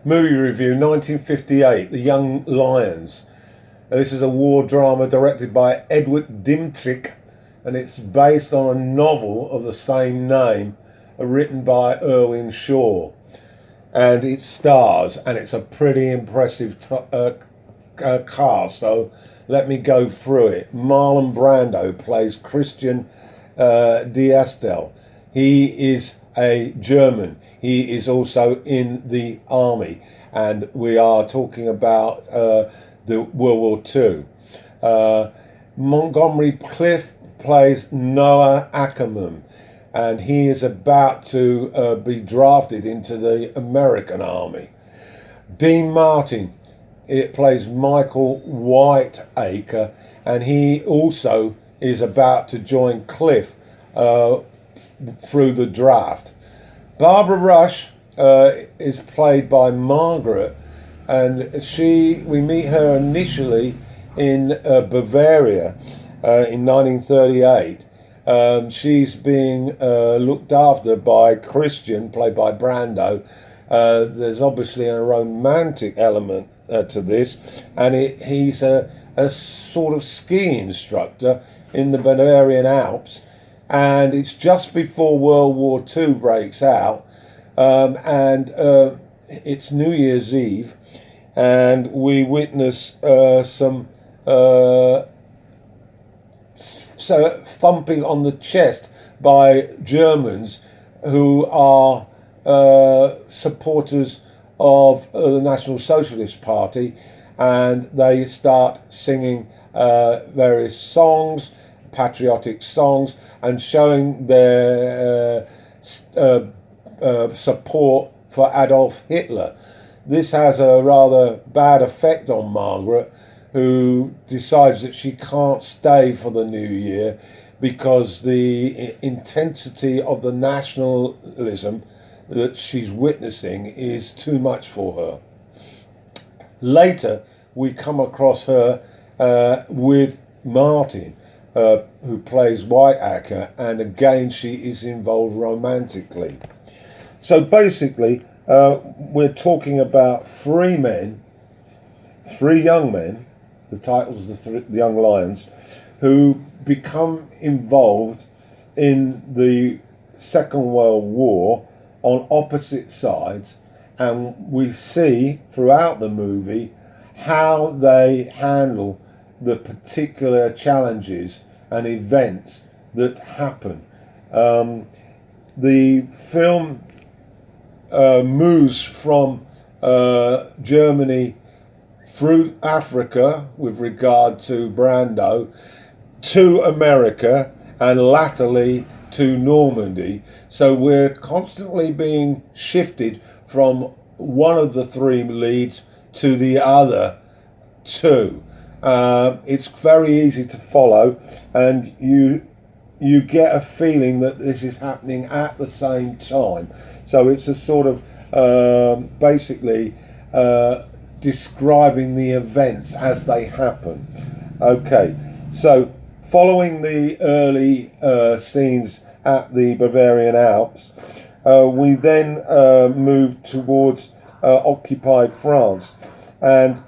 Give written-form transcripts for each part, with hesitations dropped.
Movie review 1958, The Young Lions. This is a war drama directed by Edward Dimtrick, and it's based on a novel of the same name written by Irwin Shaw. And it stars, and it's a pretty impressive cast, so let me go through it. Marlon Brando plays Christian Diestel. He is a German. He is also in the army, and we are talking about the World War II. Montgomery Clift plays Noah Ackerman, and he is about to be drafted into the American army. Dean Martin, it plays Michael Whiteacre, and he also is about to join Cliff through the draft. Barbara Rush is played by Margaret, and we meet her initially in Bavaria in 1938. She's being looked after by Christian, played by Brando. There's obviously a romantic element to this, and he's a sort of ski instructor in the Bavarian Alps, and it's just before World War II breaks out, and it's New Year's Eve, and we witness some thumping on the chest by Germans who are supporters of the National Socialist Party, and they start singing various songs, patriotic songs, and showing their support for Adolf Hitler. This has a rather bad effect on Margaret, who decides that she can't stay for the new year because the intensity of the nationalism that she's witnessing is too much for her. Later, we come across her with Martin, who plays Whiteacre, and again she is involved romantically. So basically, we're talking about three young men, the title's the Young Lions, who become involved in the Second World War on opposite sides, and we see throughout the movie how they handle the particular challenges and events that happen. The film moves from Germany through Africa with regard to Brando, to America, and latterly to Normandy. So we're constantly being shifted from one of the three leads to the other two. It's very easy to follow, and you get a feeling that this is happening at the same time. So it's a sort of basically describing the events as they happen. Okay, so following the early scenes at the Bavarian Alps, we then move towards occupied France, and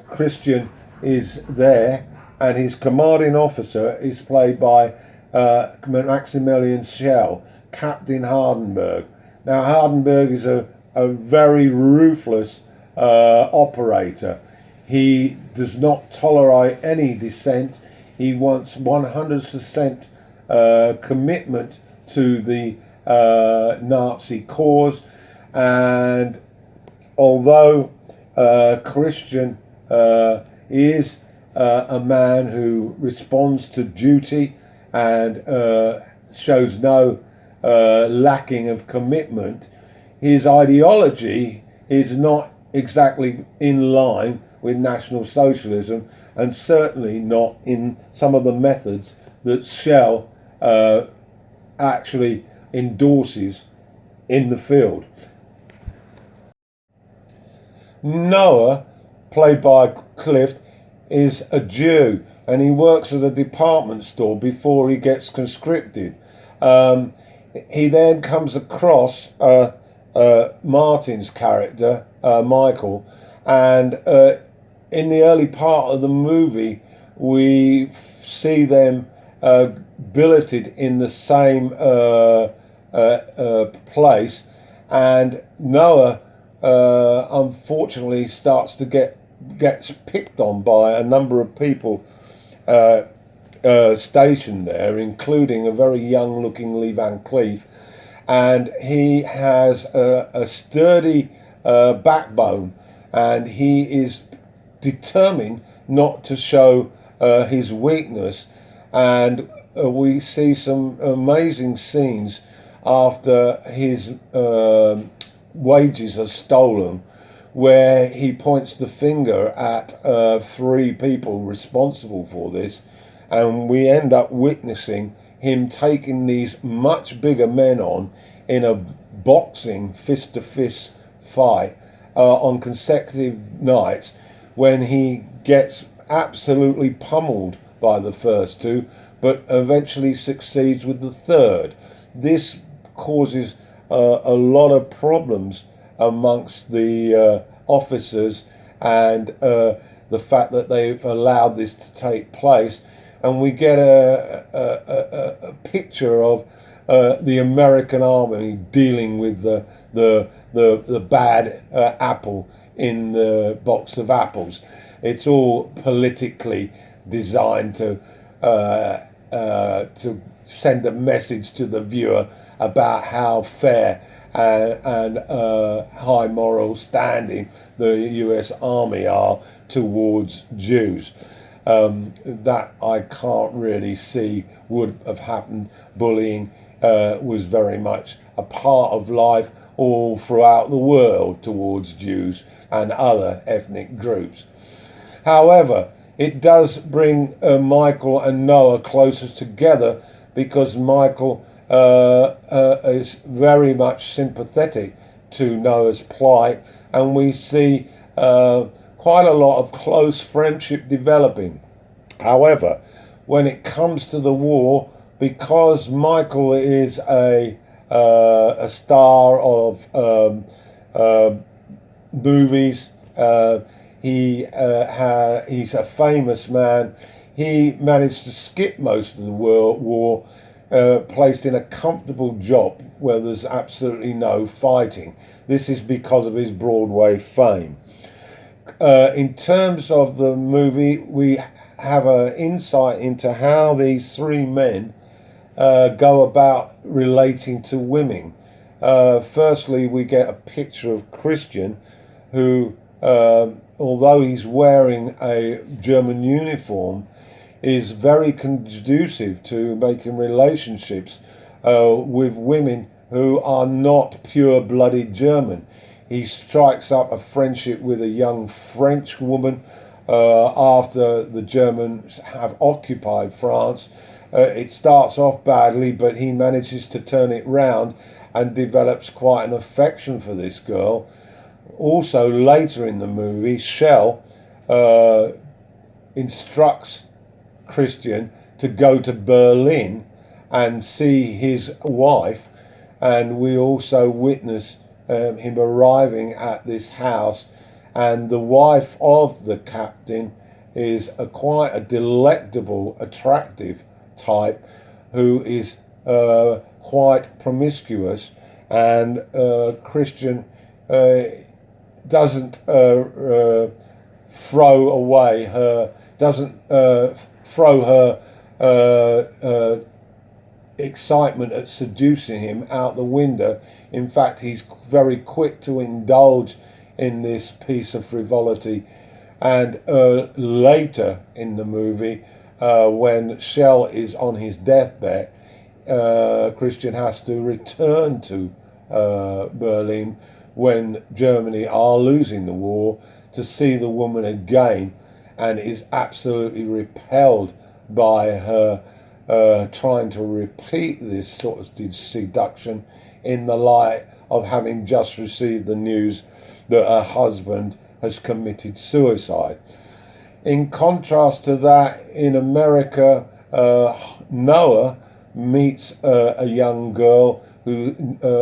Christian is there, and his commanding officer is played by Maximilian Schell, Captain Hardenberg. Now, Hardenberg is a very ruthless operator. He does not tolerate any dissent. He wants 100% commitment to the Nazi cause, and although Christian is a man who responds to duty and shows no lacking of commitment, his ideology is not exactly in line with National Socialism, and certainly not in some of the methods that Shell actually endorses in the field. Noah, played by Clift, is a Jew, and he works at a department store before he gets conscripted. He then comes across Martin's character, Michael, and in the early part of the movie, we see them billeted in the same place, and Noah unfortunately starts to gets picked on by a number of people stationed there, including a very young-looking Lee Van Cleef, and he has a sturdy backbone, and he is determined not to show his weakness, and we see some amazing scenes after his wages are stolen, where he points the finger at 3 people responsible for this, and we end up witnessing him taking these much bigger men on in a boxing fist-to-fist fight on consecutive nights, when he gets absolutely pummeled by the first 2, but eventually succeeds with the third. This causes a lot of problems amongst the officers, and the fact that they've allowed this to take place, and we get a picture of the American army dealing with the bad apple in the box of apples. It's all politically designed to send a message to the viewer about how fair and high moral standing the US Army are towards Jews. That I can't really see would have happened. Bullying was very much a part of life all throughout the world towards Jews and other ethnic groups. However, it does bring Michael and Noah closer together, because Michael is very much sympathetic to Noah's plight, and we see quite a lot of close friendship developing. However, when it comes to the war, because Michael is a star of movies, he's a famous man. He managed to skip most of the war, placed in a comfortable job where there's absolutely no fighting. This is because of his Broadway fame. In terms of the movie, we have an insight into how these 3 men go about relating to women. Firstly, we get a picture of Christian, who, although he's wearing a German uniform, is very conducive to making relationships with women who are not pure-blooded German. He strikes up a friendship with a young French woman after the Germans have occupied France. It starts off badly, but he manages to turn it round and develops quite an affection for this girl. Also, later in the movie, Shell instructs Christian to go to Berlin and see his wife, and we also witness him arriving at this house, and the wife of the captain is quite a delectable, attractive type, who is quite promiscuous, and Christian doesn't throw her excitement at seducing him out the window. In fact, he's very quick to indulge in this piece of frivolity, and later in the movie, when Shell is on his deathbed, Christian has to return to Berlin when Germany are losing the war, to see the woman again, and is absolutely repelled by her trying to repeat this sort of seduction in the light of having just received the news that her husband has committed suicide. In contrast to that, in America, Noah meets a young girl,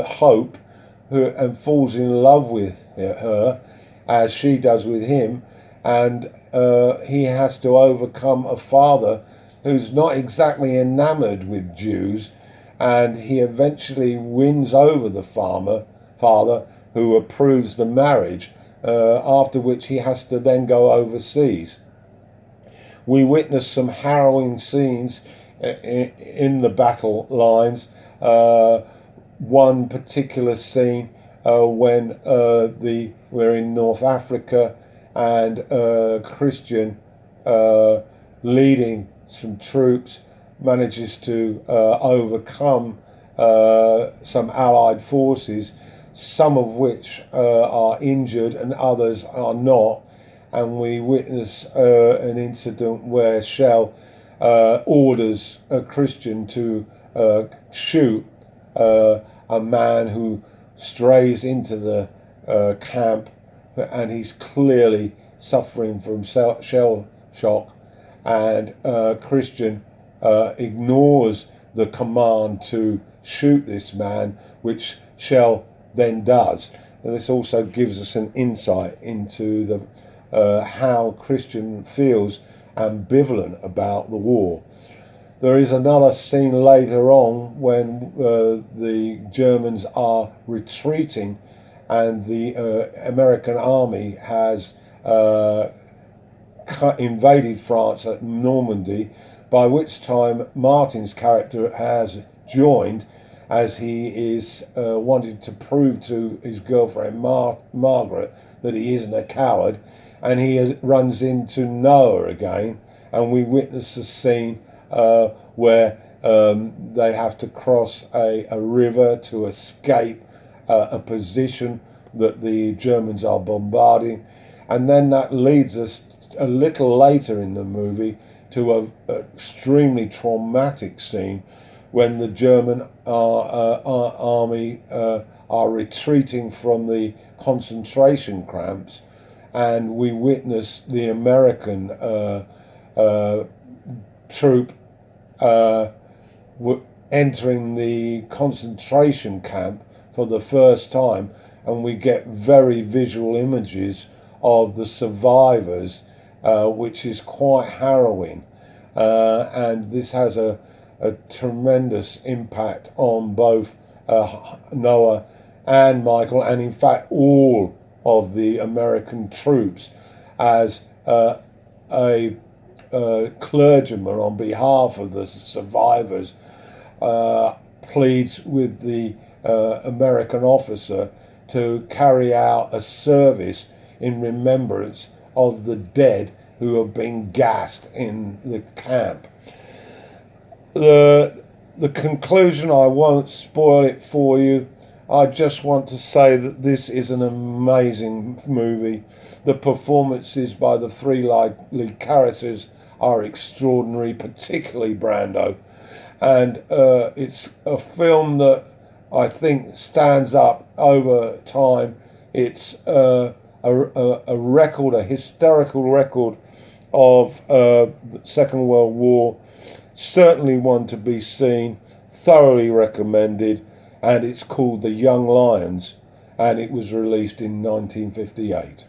Hope, and falls in love with her, as she does with him, and he has to overcome a father who's not exactly enamored with Jews, and he eventually wins over the father who approves the marriage, after which he has to then go overseas. We witness some harrowing scenes in the battle lines. One particular scene when we're in North Africa, and Christian, leading some troops, manages to overcome some Allied forces, some of which are injured and others are not. And we witness an incident where Shell orders a Christian to shoot a man who strays into the camp, and he's clearly suffering from shell shock, and Christian ignores the command to shoot this man, which Shell then does. And this also gives us an insight into the how Christian feels ambivalent about the war. There is another scene later on when the Germans are retreating, and the American army has invaded France at Normandy, by which time Martin's character has joined, as he is wanted to prove to his girlfriend Margaret that he isn't a coward, and he runs into Noah again, and we witness a scene where they have to cross a river to escape a position that the Germans are bombarding, and then that leads us a little later in the movie to an extremely traumatic scene when the German army are retreating from the concentration camps, and we witness the American troop entering the concentration camp for the first time, and we get very visual images of the survivors, which is quite harrowing, and this has a tremendous impact on both Noah and Michael, and in fact all of the American troops, as a clergyman on behalf of the survivors pleads with the American officer to carry out a service in remembrance of the dead who have been gassed in the camp. The conclusion, I won't spoil it for you. I just want to say that this is an amazing movie. The performances by the three lead characters are extraordinary, particularly Brando. And it's a film that I think stands up over time. It's a record, a historical record of the Second World War. Certainly one to be seen, thoroughly recommended, and it's called The Young Lions, and it was released in 1958.